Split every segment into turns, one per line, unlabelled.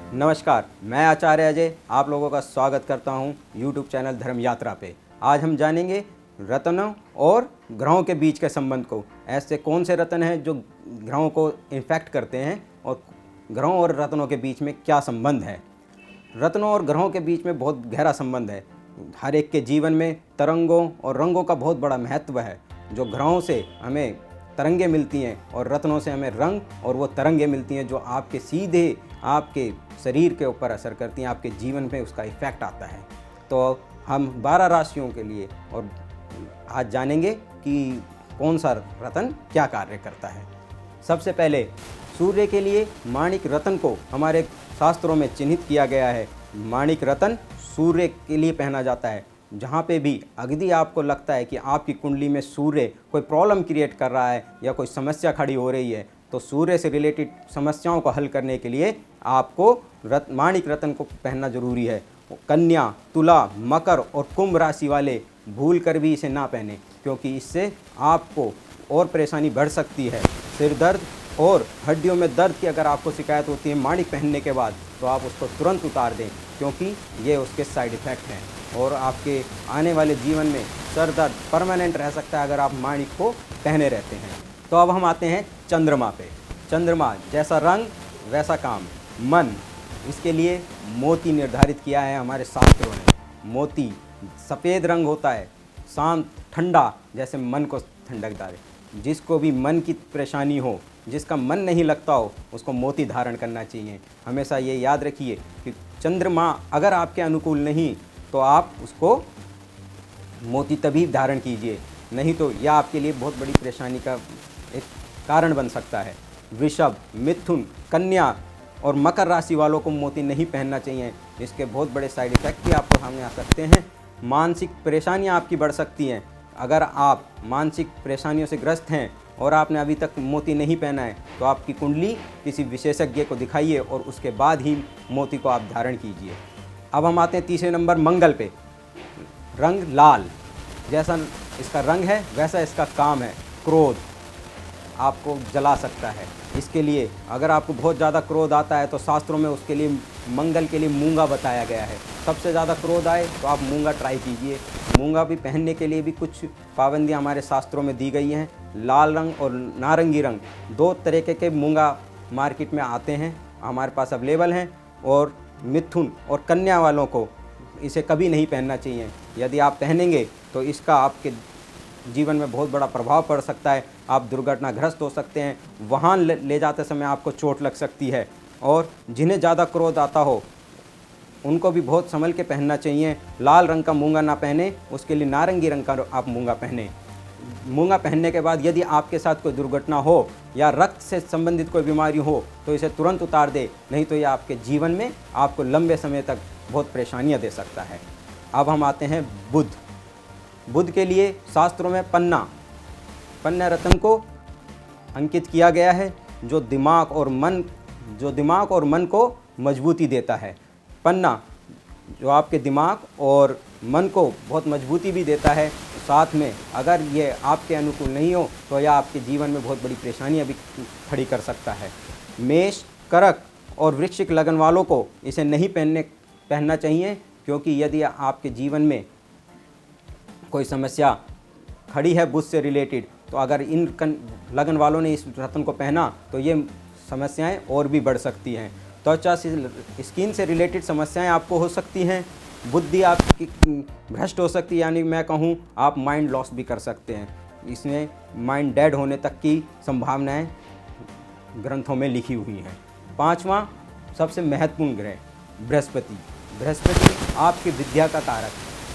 नमस्कार, मैं आचार्य अजय आप लोगों का स्वागत करता हूं YouTube चैनल धर्म यात्रा पे। आज हम जानेंगे रत्नों और ग्रहों के बीच के संबंध को। ऐसे कौन से रत्न हैं जो ग्रहों को इन्फेक्ट करते हैं और ग्रहों और रत्नों के बीच में क्या संबंध है। रत्नों और ग्रहों के बीच में बहुत गहरा संबंध है। हर एक के जीवन में तरंगों और रंगों का बहुत बड़ा महत्व है। जो ग्रहों से हमें तरंगे मिलती हैं और रत्नों से हमें रंग और वो तरंगे मिलती हैं जो आपके सीधे आपके शरीर के ऊपर असर करती हैं, आपके जीवन पे उसका इफ़ेक्ट आता है। तो हम 12 राशियों के लिए और आज जानेंगे कि कौन सा रत्न क्या कार्य करता है। सबसे पहले सूर्य के लिए माणिक रत्न को हमारे शास्त्रों में चिन्हित किया गया है। माणिक रत्न सूर्य के लिए पहना जाता है। जहाँ पे भी अगदी आपको लगता है कि आपकी कुंडली में सूर्य कोई प्रॉब्लम क्रिएट कर रहा है या कोई समस्या खड़ी हो रही है, तो सूर्य से रिलेटेड समस्याओं को हल करने के लिए आपको माणिक रत्न को पहनना जरूरी है। कन्या, तुला, मकर और कुंभ राशि वाले भूल कर भी इसे ना पहने, क्योंकि इससे आपको और परेशानी बढ़ सकती है। सिर दर्द और हड्डियों में दर्द की अगर आपको शिकायत होती है माणिक पहनने के बाद, तो आप उसको तुरंत उतार दें, क्योंकि ये उसके साइड इफ़ेक्ट हैं और आपके आने वाले जीवन में सर दर्द परमानेंट रह सकता है अगर आप माणिक को पहने रहते हैं। तो अब हम आते हैं चंद्रमा पे। चंद्रमा जैसा रंग वैसा काम। मन, इसके लिए मोती निर्धारित किया है हमारे शास्त्रों ने। मोती सफ़ेद रंग होता है, शांत ठंडा, जैसे मन को ठंडक डाले। जिसको भी मन की परेशानी हो, जिसका मन नहीं लगता हो, उसको मोती धारण करना चाहिए। हमेशा ये याद रखिए कि चंद्रमा अगर आपके अनुकूल नहीं तो आप उसको मोती तभी धारण कीजिए, नहीं तो यह आपके लिए बहुत बड़ी परेशानी का एक कारण बन सकता है। वृषभ, मिथुन, कन्या और मकर राशि वालों को मोती नहीं पहनना चाहिए। इसके बहुत बड़े साइड इफ़ेक्ट भी आपको सामने आ सकते हैं। मानसिक परेशानियां आपकी बढ़ सकती हैं। अगर आप मानसिक परेशानियों से ग्रस्त हैं और आपने अभी तक मोती नहीं पहना है, तो आपकी कुंडली किसी विशेषज्ञ को दिखाइए और उसके बाद ही मोती को आप धारण कीजिए। अब हम आते हैं तीसरे नंबर मंगल पे। रंग लाल, जैसा इसका रंग है वैसा इसका काम है। क्रोध आपको जला सकता है। इसके लिए अगर आपको बहुत ज़्यादा क्रोध आता है तो शास्त्रों में उसके लिए मंगल के लिए मूंगा बताया गया है। सबसे ज़्यादा क्रोध आए तो आप मूंगा ट्राई कीजिए। मूंगा भी पहनने के लिए भी कुछ पाबंदियां हमारे शास्त्रों में दी गई हैं। लाल रंग और नारंगी रंग, दो तरीके के मूंगा मार्केट में आते हैं, हमारे पास अवेलेबल हैं। और मिथुन और कन्या वालों को इसे कभी नहीं पहनना चाहिए। यदि आप पहनेंगे तो इसका आपके जीवन में बहुत बड़ा प्रभाव पड़ सकता है। आप दुर्घटनाग्रस्त हो सकते हैं, वाहन ले जाते समय आपको चोट लग सकती है। और जिन्हें ज़्यादा क्रोध आता हो उनको भी बहुत संभल के पहनना चाहिए। लाल रंग का मूंगा ना पहने, उसके लिए नारंगी रंग का आप मूंगा पहने। मूंगा पहनने के बाद यदि आपके साथ कोई दुर्घटना हो या रक्त से संबंधित कोई बीमारी हो तो इसे तुरंत उतार दे, नहीं तो यह आपके जीवन में आपको लंबे समय तक बहुत परेशानियां दे सकता है। अब हम आते हैं बुध। बुध के लिए शास्त्रों में पन्ना रत्न को अंकित किया गया है, जो दिमाग और मन को मजबूती देता है। पन्ना जो आपके दिमाग और मन को बहुत मजबूती भी देता है। साथ में अगर ये आपके अनुकूल नहीं हो तो यह आपके जीवन में बहुत बड़ी परेशानियां भी खड़ी कर सकता है। मेष, कर्क और वृश्चिक लगन वालों को इसे नहीं पहनना चाहिए, क्योंकि यदि आपके जीवन में कोई समस्या खड़ी है बुध से रिलेटेड, तो अगर इन लगन वालों ने इस रत्न को पहना तो ये समस्याएं और भी बढ़ सकती हैं। त्वचा से, स्किन से रिलेटेड समस्याएं आपको हो सकती हैं। बुद्धि आपकी भ्रष्ट हो सकती है, यानी मैं कहूँ आप माइंड लॉस भी कर सकते हैं। इसमें माइंड डेड होने तक की संभावनाएं ग्रंथों में लिखी हुई हैं। पांचवा सबसे महत्वपूर्ण ग्रह बृहस्पति। बृहस्पति आपकी विद्या का कारक,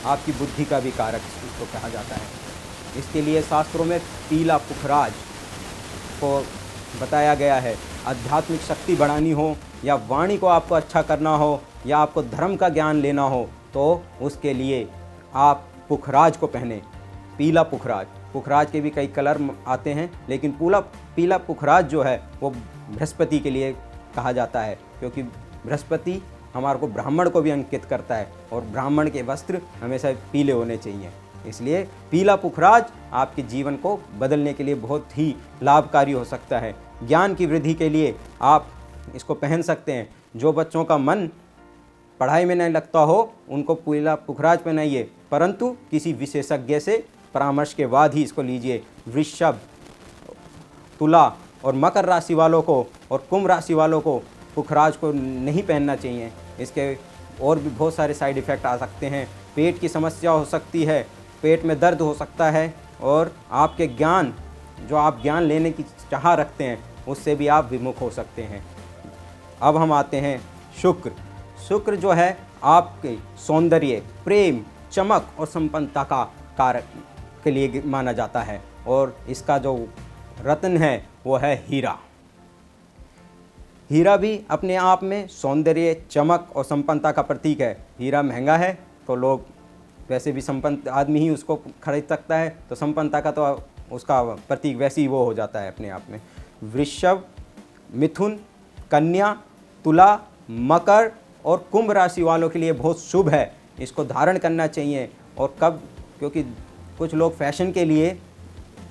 आपकी बुद्धि का भी कारक इसको कहा जाता है। इसके लिए शास्त्रों में पीला पुखराज को बताया गया है। आध्यात्मिक शक्ति बढ़ानी हो या वाणी को आपको अच्छा करना हो या आपको धर्म का ज्ञान लेना हो, तो उसके लिए आप पुखराज को पहने। पीला पुखराज, पुखराज के भी कई कलर आते हैं, लेकिन पीला पुखराज जो है वो बृहस्पति के लिए कहा जाता है, क्योंकि बृहस्पति हमारे को ब्राह्मण को भी अंकित करता है और ब्राह्मण के वस्त्र हमेशा पीले होने चाहिए। इसलिए पीला पुखराज आपके जीवन को बदलने के लिए बहुत ही लाभकारी हो सकता है। ज्ञान की वृद्धि के लिए आप इसको पहन सकते हैं। जो बच्चों का मन पढ़ाई में नहीं लगता हो उनको पीला पुखराज पहनाइए, परंतु किसी विशेषज्ञ से परामर्श के बाद ही इसको लीजिए। वृषभ, तुला और मकर राशि वालों को और कुंभ राशि वालों को पुखराज को नहीं पहनना चाहिए। इसके और भी बहुत सारे साइड इफ़ेक्ट आ सकते हैं। पेट की समस्या हो सकती है, पेट में दर्द हो सकता है, और आपके ज्ञान, जो आप ज्ञान लेने की चाह रखते हैं, उससे भी आप विमुख हो सकते हैं। अब हम आते हैं शुक्र। शुक्र जो है आपके सौंदर्य, प्रेम, चमक और संपन्नता का कारक के लिए माना जाता है, और इसका जो रत्न है वो है हीरा। हीरा भी अपने आप में सौंदर्य, चमक और संपन्नता का प्रतीक है। हीरा महंगा है तो लोग, वैसे भी संपन्न आदमी ही उसको खरीद सकता है, तो संपन्नता का तो उसका प्रतीक वैसे ही वो हो जाता है अपने आप में। वृषभ, मिथुन, कन्या, तुला, मकर और कुंभ राशि वालों के लिए बहुत शुभ है, इसको धारण करना चाहिए। और कब, क्योंकि कुछ लोग फैशन के लिए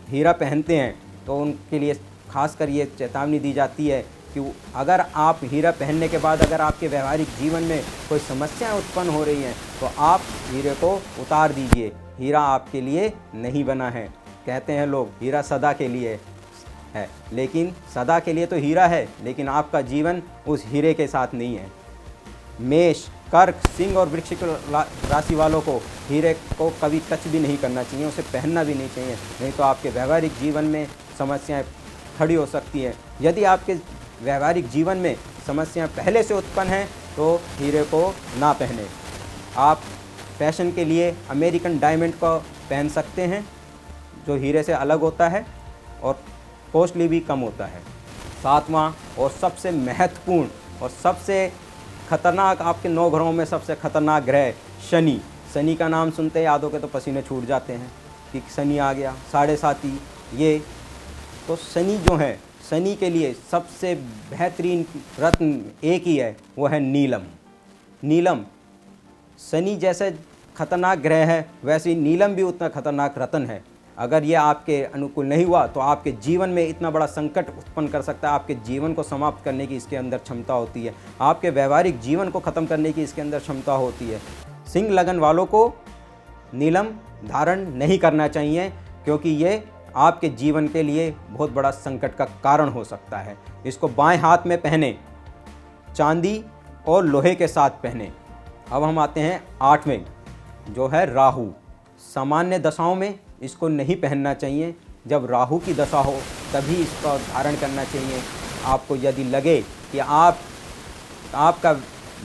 हीरा पहनते हैं, तो उनके लिए खासकर ये चेतावनी दी जाती है कि अगर आप हीरा पहनने के बाद अगर आपके व्यवहारिक जीवन में कोई समस्याएं उत्पन्न हो रही हैं, तो आप हीरे को उतार दीजिए। हीरा आपके लिए नहीं बना है। कहते हैं लोग हीरा सदा के लिए है, लेकिन सदा के लिए तो हीरा है, लेकिन आपका जीवन उस हीरे के साथ नहीं है। मेष, कर्क, सिंह और वृश्चिक राशि वालों को हीरे को कभी टच भी नहीं करना चाहिए, उसे पहनना भी नहीं चाहिए, नहीं तो आपके व्यवहारिक जीवन में समस्याएं खड़ी हो सकती हैं। यदि आपके व्यवहारिक जीवन में समस्याएं पहले से उत्पन्न हैं तो हीरे को ना पहने। आप फैशन के लिए अमेरिकन डायमंड को पहन सकते हैं, जो हीरे से अलग होता है और कॉस्टली भी कम होता है। सातवां और सबसे महत्वपूर्ण और सबसे खतरनाक, आपके 9 ग्रहों में सबसे खतरनाक ग्रह शनि। शनि का नाम सुनते ही यादों के तो पसीने छूट जाते हैं कि शनि आ गया, साढ़े साथी ये। तो शनि जो है, शनि के लिए सबसे बेहतरीन रत्न एक ही है, वो है नीलम। नीलम, शनि जैसे खतरनाक ग्रह है, वैसे ही नीलम भी उतना खतरनाक रत्न है। अगर ये आपके अनुकूल नहीं हुआ तो आपके जीवन में इतना बड़ा संकट उत्पन्न कर सकता है। आपके जीवन को समाप्त करने की इसके अंदर क्षमता होती है, आपके व्यवहारिक जीवन को ख़त्म करने की इसके अंदर क्षमता होती है। सिंह लगन वालों को नीलम धारण नहीं करना चाहिए, क्योंकि ये आपके जीवन के लिए बहुत बड़ा संकट का कारण हो सकता है। इसको बाएं हाथ में पहने, चांदी और लोहे के साथ पहने। अब हम आते हैं 8वें, जो है राहु। सामान्य दशाओं में इसको नहीं पहनना चाहिए, जब राहु की दशा हो तभी इसका धारण करना चाहिए। आपको यदि लगे कि आपका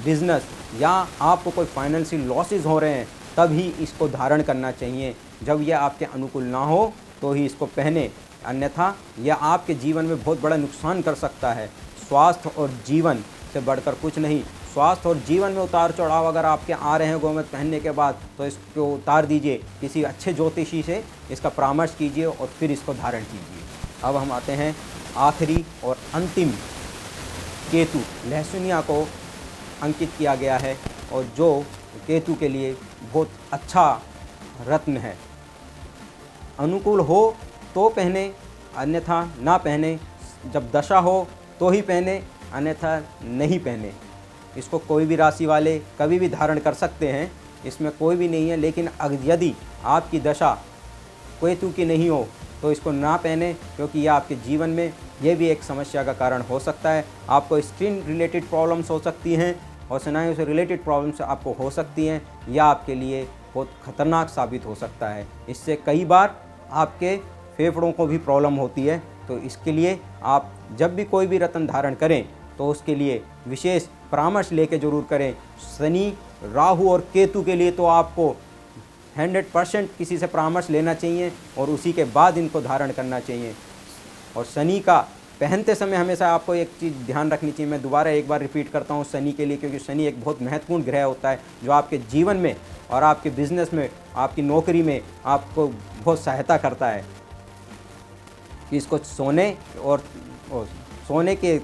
बिजनेस या आपको कोई फाइनेंशियल लॉसेस हो रहे हैं, तभी इसको धारण करना चाहिए। जब यह आपके अनुकूल ना हो तो ही इसको पहने, अन्यथा यह आपके जीवन में बहुत बड़ा नुकसान कर सकता है। स्वास्थ्य और जीवन से बढ़कर कुछ नहीं। स्वास्थ्य और जीवन में उतार चढ़ाव अगर आपके आ रहे हैं गोमेद पहनने के बाद, तो इसको उतार दीजिए, किसी अच्छे ज्योतिषी से इसका परामर्श कीजिए और फिर इसको धारण कीजिए। अब हम आते हैं आखिरी और अंतिम, केतु। लहसुनिया को अंकित किया गया है, और जो केतु के लिए बहुत अच्छा रत्न है। अनुकूल हो तो पहने, अन्यथा ना पहने। जब दशा हो तो ही पहने, अन्यथा नहीं पहने। इसको कोई भी राशि वाले कभी भी धारण कर सकते हैं, इसमें कोई भी नहीं है। लेकिन यदि आपकी दशा केतु की नहीं हो तो इसको ना पहने, क्योंकि यह आपके जीवन में ये भी एक समस्या का कारण हो सकता है। आपको स्किन रिलेटेड प्रॉब्लम्स हो सकती हैं और स्नायुओं से रिलेटेड प्रॉब्लम्स आपको हो सकती हैं। यह आपके लिए बहुत खतरनाक साबित हो सकता है। इससे कई बार आपके फेफड़ों को भी प्रॉब्लम होती है। तो इसके लिए आप जब भी कोई भी रत्न धारण करें तो उसके लिए विशेष परामर्श लेके ज़रूर करें। शनि, राहु और केतु के लिए तो आपको 100% किसी से परामर्श लेना चाहिए और उसी के बाद इनको धारण करना चाहिए। और शनि का पहनते समय हमेशा आपको एक चीज़ ध्यान रखनी चाहिए, मैं दोबारा एक बार रिपीट करता हूँ शनि के लिए, क्योंकि शनि एक बहुत महत्वपूर्ण ग्रह होता है जो आपके जीवन में और आपके बिजनेस में, आपकी नौकरी में आपको बहुत सहायता करता है। कि इसको सोने के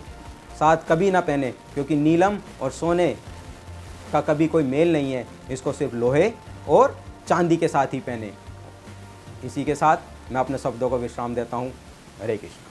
साथ कभी ना पहने, क्योंकि नीलम और सोने का कभी कोई मेल नहीं है। इसको सिर्फ लोहे और चांदी के साथ ही पहने। इसी के साथ मैं अपने शब्दों को विश्राम देता हूँ। हरे कृष्ण।